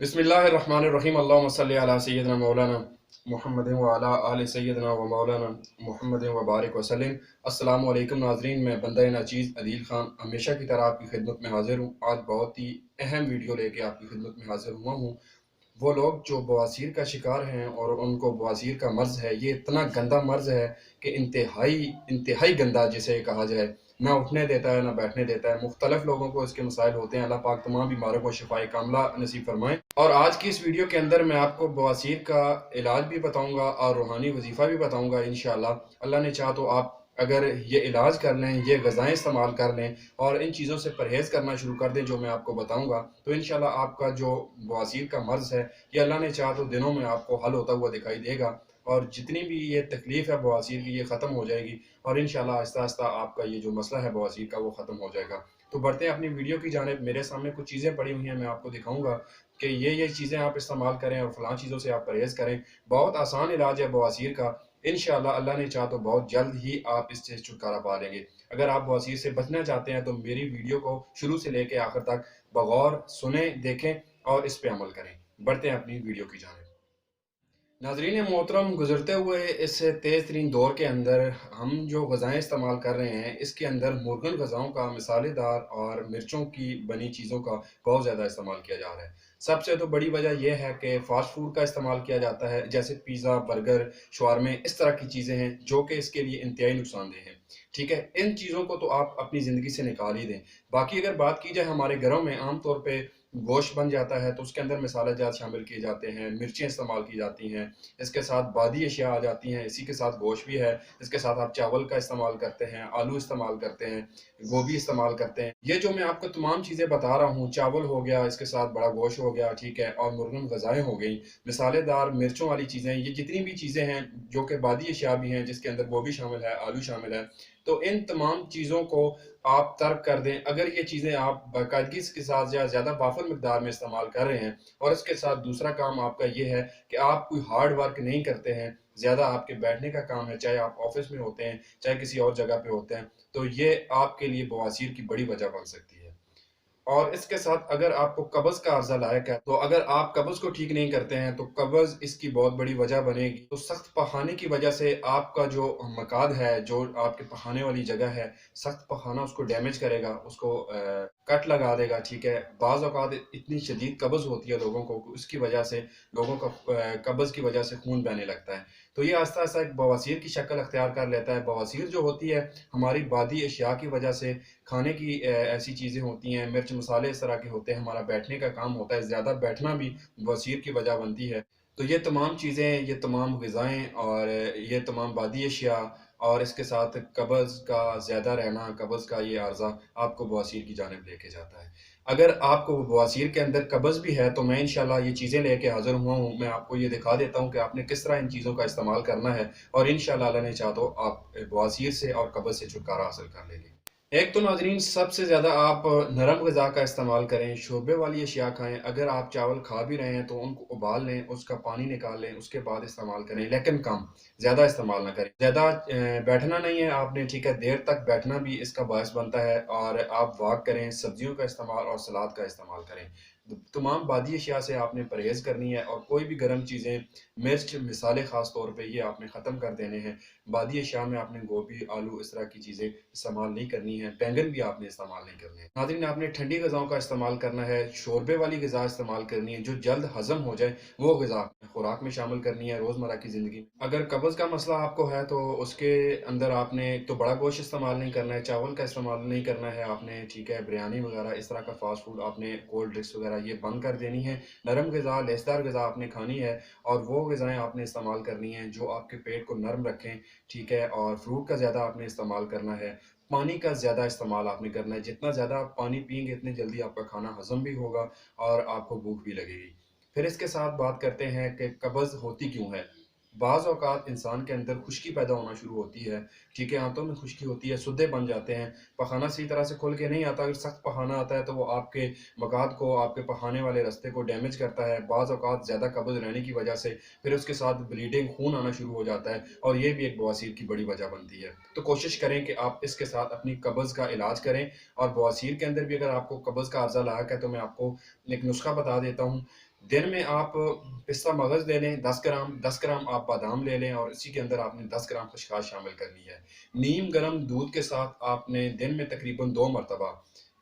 बिस्मिल्लाहिर्रहमानिर्रहीम अल्लाहुम्मा सल्लि अला सय्यिदिना मौलाना मुहम्मदिन व अला आलि सय्यिदिना व मौलाना मुहम्मदिन व बारिक वसल्लम। अस्सलामु अलैकुम नाज़रीन, मैं बंदा नाचीज़ अदील ख़ान हमेशा की तरह आपकी खिदमत में हाज़िर हूँ। आज बहुत ही अहम वीडियो लेके आपकी खिदमत में हाज़िर हुआ हूँ। वो लोग जो बवासीर का शिकार हैं और उनको बवासीर का मर्ज़ है, ये इतना गंदा मर्ज़ है कि इंतहाई इंतहाई गंदा जिसे कहा जाए, ना उठने देता है ना बैठने देता है। मुख्तलिफ लोगों को इसके मसाइल होते हैं। अल्लाह पाक तमाम बीमारों को शिफाए कामिला नसीब फरमाए। और आज की इस वीडियो के अंदर मैं आपको बवासीर का इलाज भी बताऊंगा और रूहानी वजीफ़ा भी बताऊंगा इंशाअल्लाह। अल्लाह ने चाहा तो आप अगर ये इलाज कर लें, ये ग़िज़ाएँ इस्तेमाल कर लें और इन चीज़ों से परहेज़ करना शुरू कर दें जो मैं आपको बताऊंगा, तो इंशाअल्लाह आपका जो बवासीर का मर्ज़ है, ये अल्लाह ने चाहा तो दिनों में आपको हल होता हुआ दिखाई देगा और जितनी भी ये तकलीफ़ है बवासीर की, ये ख़त्म हो जाएगी और इंशाअल्लाह आहिस्ता-आहिस्ता आपका ये जो मसला है बवासीर का, वो ख़त्म हो जाएगा। तो बढ़ते हैं अपनी वीडियो की जानिब। मेरे सामने कुछ चीज़ें पड़ी हुई हैं, मैं आपको दिखाऊँगा कि ये चीज़ें आप इस्तेमाल करें और फ़लाँ चीज़ों से आप परहेज़ करें। बहुत आसान इलाज है बवासीर का। इंशाअल्लाह अल्लाह ने चाहा तो बहुत जल्द ही आप इससे छुटकारा पा लेंगे। अगर आप बवासीर से बचना चाहते हैं तो मेरी वीडियो को शुरू से लेके आखिर तक बगौर सुनें, देखें और इस पे अमल करें। बढ़ते हैं अपनी वीडियो की जानिब। नाज़रीन मोहतरम, गुज़रते हुए इस तेज़ तरीन दौर के अंदर हम जो ग़िज़ाएँ इस्तेमाल कर रहे हैं, इसके अंदर मुर्गन ग़िज़ाओं का, मसालेदार और मिर्चों की बनी चीज़ों का बहुत ज़्यादा इस्तेमाल किया जा रहा है। सबसे तो बड़ी वजह यह है कि फ़ास्ट फ़ूड का इस्तेमाल किया जाता है, जैसे पिज़्ज़ा, बर्गर, शवारमे, इस तरह की चीज़ें हैं जो कि इसके लिए इंतहाई नुकसानदेह हैं। ठीक है? इन चीज़ों को तो आप अपनी ज़िंदगी से निकाल ही दें। बाकी अगर बात की जाए, हमारे घरों में आम तौर पे गोश्त बन जाता है तो उसके अंदर मसाला जात शामिल किए जाते हैं, मिर्चें इस्तेमाल की जाती हैं, इसके साथ बादी अशिया आ जाती हैं, इसी के साथ गोश्त भी है, इसके साथ आप चावल का इस्तेमाल करते हैं, आलू इस्तेमाल करते हैं, गोभी इस्तेमाल करते हैं। ये जो मैं आपको तमाम चीज़ें बता रहा हूँ, चावल हो गया, इसके साथ बड़ा गोश्त हो गया, ठीक है, और मुर्गन ग़िज़ाएँ हो गई, मसालेदार मिर्चों वाली चीज़ें, ये जितनी भी चीज़ें हैं जो कि बादी अशिया भी हैं, जिसके अंदर गोभी शामिल है, आलू शामिल है, तो इन तमाम चीज़ों को आप तर्क कर दें। अगर ये चीज़ें आप बाकायदगी के साथ या ज़्यादा बाफर मिकदार में इस्तेमाल कर रहे हैं और इसके साथ दूसरा काम आपका ये है कि आप कोई हार्ड वर्क नहीं करते हैं, ज़्यादा आपके बैठने का काम है, चाहे आप ऑफ़िस में होते हैं, चाहे किसी और जगह पे होते हैं, तो ये आपके लिए बवासीर की बड़ी वजह बन सकती है। और इसके साथ अगर आपको कब्ज़ का अर्ज़ा लायक है, तो अगर आप कब्ज़ को ठीक नहीं करते हैं, तो कब्ज़ इसकी बहुत बड़ी वजह बनेगी। तो सख्त पखाने की वजह से आपका जो मकाद है, जो आपके पखाने वाली जगह है, सख्त पखाना उसको डैमेज करेगा, उसको कट लगा देगा, ठीक है। बाज़ औक़ात इतनी शदीद कब्ज़ होती है लोगों को, उसकी वजह से लोगों का कब्ज़ की वजह से खून बहने लगता है। तो ये आहिस्ता-आहिस्ता एक बवासीर की शक्ल अख्तियार कर लेता है। बवासीर जो होती है, हमारी बादी अशिया की वजह से, खाने की ऐसी चीज़ें होती हैं, मिर्च मसाले इस तरह के होते हैं, हमारा बैठने का काम होता है, ज़्यादा बैठना भी बवासीर की वजह बनती है। तो ये तमाम चीज़ें, ये तमाम ग़िज़ाएँ और ये तमाम बादी अशिया और इसके साथ कब्ज़ का ज़्यादा रहना, कब्ज़ का ये अर्ज़ा आपको बवासीर की जानिब लेके जाता है। अगर आपको बवासीर के अंदर कब्ज़ भी है, तो मैं इंशाअल्लाह ये चीज़ें लेके हाज़िर हुआ हूँ। मैं आपको ये दिखा देता हूँ कि आपने किस तरह इन चीज़ों का इस्तेमाल करना है और इंशाअल्लाह अल्लाह ने चाहा तो आप बवासीर से और कब्ज़ से छुटकारा हासिल कर लेंगे। एक तो नाज़रीन सबसे ज़्यादा आप नरम ग़िज़ा का इस्तेमाल करें, शोरबे वाली अशिया खाएँ। अगर आप चावल खा भी रहे हैं तो उनको उबाल लें, उसका पानी निकाल लें, उसके बाद इस्तेमाल करें, लेकिन कम, ज़्यादा इस्तेमाल ना करें। ज़्यादा बैठना नहीं है आपने, ठीक है, देर तक बैठना भी इसका बायस बनता है और आप वॉक करें, सब्ज़ियों का इस्तेमाल और सलाद का इस्तेमाल करें। तमाम बादी अशिया से आपने परहेज़ करनी है और कोई भी गर्म चीज़ें, मिर्च, मसाले ख़ास तौर पे ये आपने ख़त्म कर देने हैं। बादी अशिया में आपने गोभी, आलू इस तरह की चीज़ें इस्तेमाल नहीं करनी है, बैंगन भी आपने इस्तेमाल नहीं करने हैं। नाज़रीन आपने ठंडी ग़िज़ाओं का इस्तेमाल करना है, शोरबे वाली ग़िज़ा इस्तेमाल करनी है, जो जल्द हज़म हो जाए, वो ग़िज़ा खुराक में शामिल करनी है रोज़मर्रा की ज़िंदगी में। अगर कब्ज़ का मसला आपको है तो उसके अंदर आपने एक तो बड़ा गोश्त इस्तेमाल नहीं करना है, चावल का इस्तेमाल नहीं करना है आपने, ठीक है, बिरयानी वग़ैरह इस तरह का फ़ास्ट फ़ूड आपने, कोल्ड ड्रिंक्स वग़ैरह ये बंद कर देनी है। नरम ग़िज़ा, लेसदार ग़िज़ा आपने खानी है और वो ग़िज़ाएँ आपने इस्तेमाल करनी हैं जो आपके पेट को नर्म रखें, ठीक है, और फ्रूट का ज़्यादा आपने इस्तेमाल करना है। पानी का ज़्यादा इस्तेमाल आपने करना है, जितना ज़्यादा आप पानी पिएँगे इतनी जल्दी आपका खाना हज़म भी होगा और आपको भूख भी लगेगी। फिर इसके साथ बात करते हैं कि कब्ज़ होती क्यों है? बाज़ औक़ात इंसान के अंदर खुश्की पैदा होना शुरू होती है, ठीक है, आंतों में खुश्की होती है, सुद्दे बन जाते हैं, पखाना सही तरह से खुल के नहीं आता। अगर सख्त पखाना आता है तो वो आपके मकाद को, आपके पखाने वाले रास्ते को डैमेज करता है। बाज़ औक़ात ज़्यादा कब्ज़ रहने की वजह से फिर उसके साथ ब्लीडिंग, खून आना शुरू हो जाता है और ये भी एक बवासीर की बड़ी वजह बनती है। तो कोशिश करें कि आप इसके साथ अपनी कब्ज़ का इलाज करें और बवासीर के अंदर भी अगर आपको कब्ज़ का अर्ज़ा लायक है तो मैं आपको एक नुस्ख़ा बता देता हूँ। दिन में आप पिस्ता मगज़ ले लें 10 ग्राम आप बादाम ले लें और इसी के अंदर आपने 10 ग्राम खसखस शामिल करनी है। नीम गर्म दूध के साथ आपने दिन में तकरीबन 2 मरतबा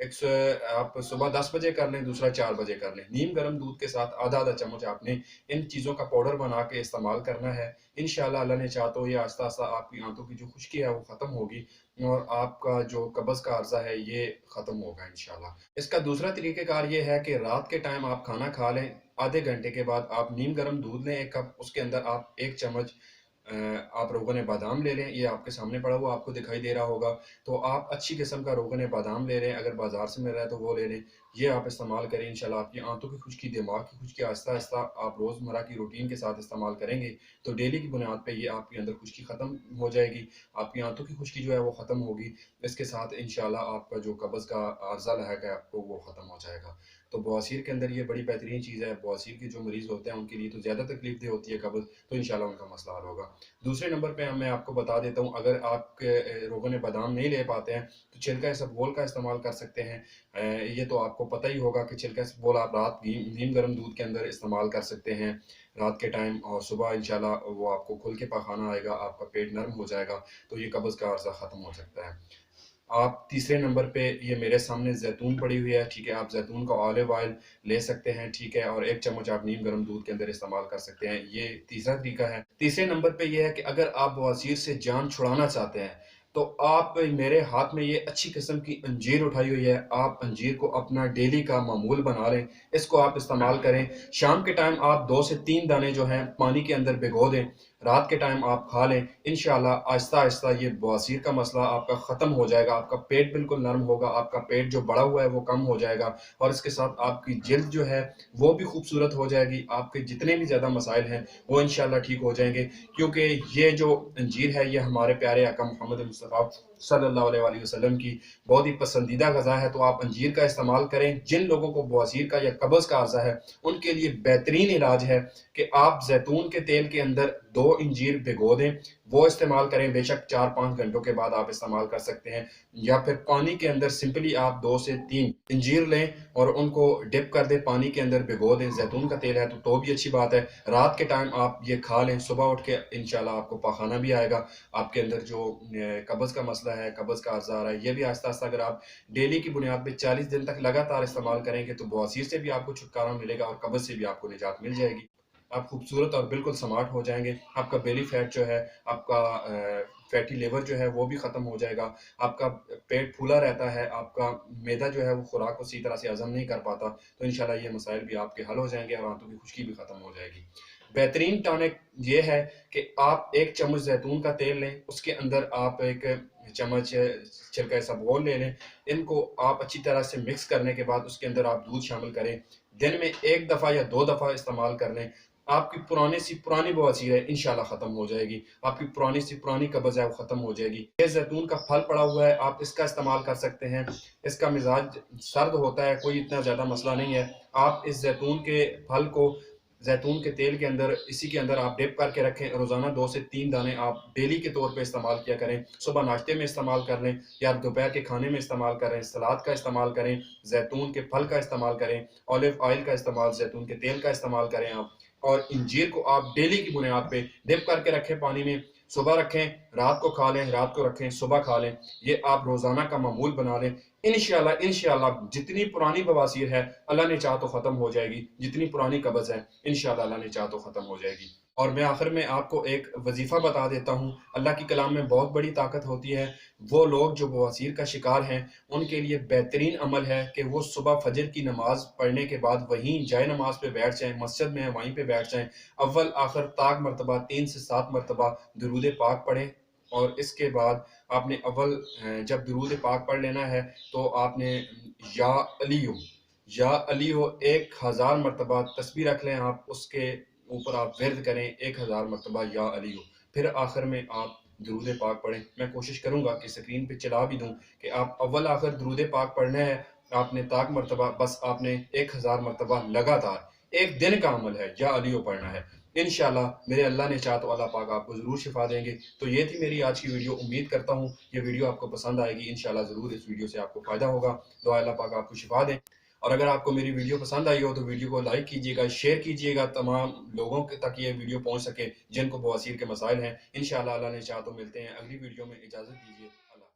एक स आप सुबह 10 बजे कर लें, दूसरा 4 बजे कर लें। नीम गर्म दूध के साथ आधा-आधा चम्मच आपने इन चीज़ों का पाउडर बना के इस्तेमाल करना है। इंशाअल्लाह अल्लाह ने चाहा तो ये आहिस्ता-आहिस्ता आपकी आंतों की जो खुश्की है वो ख़त्म होगी और आपका जो कब्ज़ का अर्ज़ा है ये ख़त्म होगा इंशाअल्लाह। इसका दूसरा तरीक़ेकार ये है कि रात के टाइम आप खाना खा लें, आधे घंटे के बाद आप नीम गर्म दूध लें 1 कप, उसके अंदर आप 1 चम्मच आप रोग़न बादाम ले लें, ये आपके सामने पड़ा हुआ आपको दिखाई दे रहा होगा। तो आप अच्छी किस्म का रोग़न बादाम ले लें, अगर बाज़ार से मिल रहा है तो वो ले लें। ये आप इस्तेमाल करें इंशाअल्लाह आपकी आंतों की खुश्की, दिमाग की खुश्की आहिस्ता-आहिस्ता आप रोज़मर्रा की रूटीन के साथ इस्तेमाल करेंगे, तो डेली की बुनियाद पे ये आपके अंदर खुश्की ख़त्म हो जाएगी, आपकी आंतों की खुश्की जो है वो ख़त्म होगी। इसके साथ इंशाअल्लाह आपका जो कब्ज़ का अर्ज़ा लहक है आपको वो ख़त्म हो जाएगा। तो बवासीर के अंदर ये बड़ी बेहतरीन चीज़ है, बवासीर के जो मरीज़ होते हैं उनके लिए तो ज़्यादा तकलीफ़देह होती है कब्ज़, तो इंशाअल्लाह उनका मसला हल होगा। दूसरे नंबर पे मैं आपको बता देता हूँ, अगर आप रोग़न बादाम नहीं ले पाते हैं, तो छिलका इसबगोल का इस्तेमाल कर सकते हैं। ये तो आपको पता ही होगा कि छिलका इसबगोल आप रात नीम गर्म दूध के अंदर इस्तेमाल कर सकते हैं, रात के टाइम और सुबह इंशाअल्लाह वो आपको खुल के पखाना आएगा, आपका पेट नर्म हो जाएगा, तो ये कब्ज़ का अर्ज़ा ख़त्म हो सकता है। आप तीसरे नंबर पे ये मेरे सामने ज़ैतून पड़ी हुई है, ठीक है? आप ज़ैतून का ऑलिव ऑयल ले सकते हैं, ठीक है? और 1 चम्मच आप नीम गर्म दूध के अंदर इस्तेमाल कर सकते हैं, ये तीसरा तरीका है। तीसरे नंबर पे ये है कि अगर आप बवासीर से जान छुड़ाना चाहते हैं, तो आप मेरे हाथ में ये अच्छी किस्म की अंजीर उठाई हुई है, आप अंजीर को अपना डेली का मामूल बना लें, इसको आप इस्तेमाल करें। शाम के टाइम आप 2 से 3 दाने जो हैं पानी के अंदर भिगो दें, रात के टाइम आप खा लें, इंशाअल्लाह आहिस्ता-आहिस्ता ये बवासीर का मसला आपका ख़त्म हो जाएगा, आपका पेट बिल्कुल नर्म होगा, आपका पेट जो बढ़ा हुआ है वो कम हो जाएगा और इसके साथ आपकी जिल्द जो है वो भी खूबसूरत हो जाएगी, आपके जितने भी ज़्यादा मसाइल हैं वो इंशाअल्लाह ठीक हो जाएँगे। क्योंकि ये जो अंजीर है ये हमारे प्यारे आका मोहम्मद मुस्तफ़ा सल्लल्लाहु अलैहि वसल्लम की बहुत ही पसंदीदा ग़िज़ा है, तो आप अंजीर का इस्तेमाल करें। जिन लोगों को बवासीर का या कब्ज़ का अर्ज़ा है, उनके लिए बेहतरीन इलाज है कि आप ज़ैतून के तेल के अंदर 2 अंजीर भिगो दें, वो इस्तेमाल करें, बेशक 4-5 घंटों के बाद आप इस्तेमाल कर सकते हैं या फिर पानी के अंदर सिंपली आप 2 से 3 अंजीर लें और उनको डिप कर दें, पानी के अंदर भिगो दें, ज़ैतून का तेल है तो भी अच्छी बात है। रात के टाइम आप ये खा लें, सुबह उठ के इंशाअल्लाह आपको पखाना भी आएगा, आपके अंदर जो कब्ज़ का मसला है, कब्ज़ का अर्ज़ा आ रहा है, ये भी आहिस्ता-आहिस्ता अगर आप डेली की बुनियाद पे 40 दिन तक लगातार इस्तेमाल करेंगे, तो बवासीर से भी आपको छुटकारा मिलेगा और कब्ज़ से भी आपको निजात मिल जाएगी। आप खूबसूरत और बिल्कुल स्मार्ट हो जाएँगे, आपका बेली फैट जो है, आपका फैटी लिवर जो है वो भी ख़त्म हो जाएगा, आपका पेट फूला रहता है, आपका मैदा जो है वो खुराक को सही तरह से हज़म नहीं कर पाता, तो इंशाअल्लाह ये मसाइल भी आपके हल हो जाएँगे और आंतों की खुश्की भी ख़त्म हो जाएगी। बेहतरीन टॉनिक ये है कि आप 1 चम्मच ज़ैतून का तेल लें, उसके अंदर आप 1 चम्मच छिलका इसबगोल ले लें, इनको आप अच्छी तरह से मिक्स करने के बाद उसके अंदर आप दूध शामिल करें, दिन में 1 दफ़ा या 2 दफ़ा इस्तेमाल कर लें, आपकी पुरानी सी पुरानी बवासीर है इंशाअल्लाह ख़त्म हो जाएगी, आपकी पुरानी सी पुरानी कब्ज़ है वो ख़त्म हो जाएगी। ये ज़ैतून का फल पड़ा हुआ है, आप इसका इस्तेमाल कर सकते हैं, इसका मिज़ाज सर्द होता है, कोई इतना ज़्यादा मसला नहीं है। आप इस ज़ैतून के फल को ज़ैतून के तेल के अंदर इसी के अंदर आप डिप करके रखें, रोज़ाना 2 से 3 दाने आप डेली के तौर पे इस्तेमाल किया करें, सुबह नाश्ते में इस्तेमाल कर लें या दोपहर के खाने में इस्तेमाल करें, सलाद का इस्तेमाल करें, ज़ैतून के फल का इस्तेमाल करें, ऑलिव ऑयल का इस्तेमाल, ज़ैतून के तेल का इस्तेमाल करें आप और अंजीर को आप डेली की बुनियाद पे डिप करके रखें पानी में, सुबह रखें, रात को खा लें, रात को रखें, सुबह खा लें, ये आप रोज़ाना का मामूल बना लें। इंशाअल्लाह जितनी पुरानी बवासीर है, अल्लाह ने चाहा तो ख़त्म हो जाएगी, जितनी पुरानी कब्ज़ है, इंशाअल्लाह अल्लाह ने चाहा तो ख़त्म हो जाएगी। और मैं आखिर में आपको एक वज़ीफ़ा बता देता हूँ, अल्लाह की कलाम में बहुत बड़ी ताकत होती है, वो लोग जो बवासीर का शिकार हैं, उनके लिए बेहतरीन अमल है कि वो सुबह फ़जर की नमाज़ पढ़ने के बाद वहीं जाए नमाज़ पे बैठ जाएँ, मस्जिद में है वहीं पे बैठ जाएँ, अव्वल आखिर ताक मरतबा 3 से 7 मरतबा दुरूद पाक पढ़ें और इसके बाद आपने जब दुरूद पाक पढ़ लेना है, तो आपने या अलीयो या अलीयो 1000 मरतबा तस्बीह रख लें आप, उसके ऊपर आप विर्द करें 1000 मरतबा या अलीयो, फिर आखिर में आप दुरूद पाक पढ़ें। मैं कोशिश करूँगा कि स्क्रीन पे चला भी दूँ कि आप अव्वल आखिर दुरूद पाक पढ़ना है, आपने ताक मरतबा बस आपने 1000 मरतबा लगातार, 1 दिन का अमल है, या अलीयो पढ़ना है। इंशाअल्लाह मेरे अल्लाह ने चाहा तो अल्लाह पाक आपको ज़रूर शिफ़ा देंगे। तो ये थी मेरी आज की वीडियो, उम्मीद करता हूँ ये वीडियो आपको पसंद आएगी, इंशाअल्लाह ज़रूर इस वीडियो से आपको फ़ायदा होगा। दुआ अल्लाह पाक आपको शिफ़ा दें। और अगर आपको मेरी वीडियो पसंद आई हो तो वीडियो को लाइक कीजिएगा, शेयर कीजिएगा तमाम लोगों के तक ये वीडियो पहुँच सके जिनको बवासीर के मसाइल हैं। इंशाअल्लाह अल्लाह ने चाहा तो मिलते हैं अगली वीडियो में। इजाज़त दीजिए। अल्लाह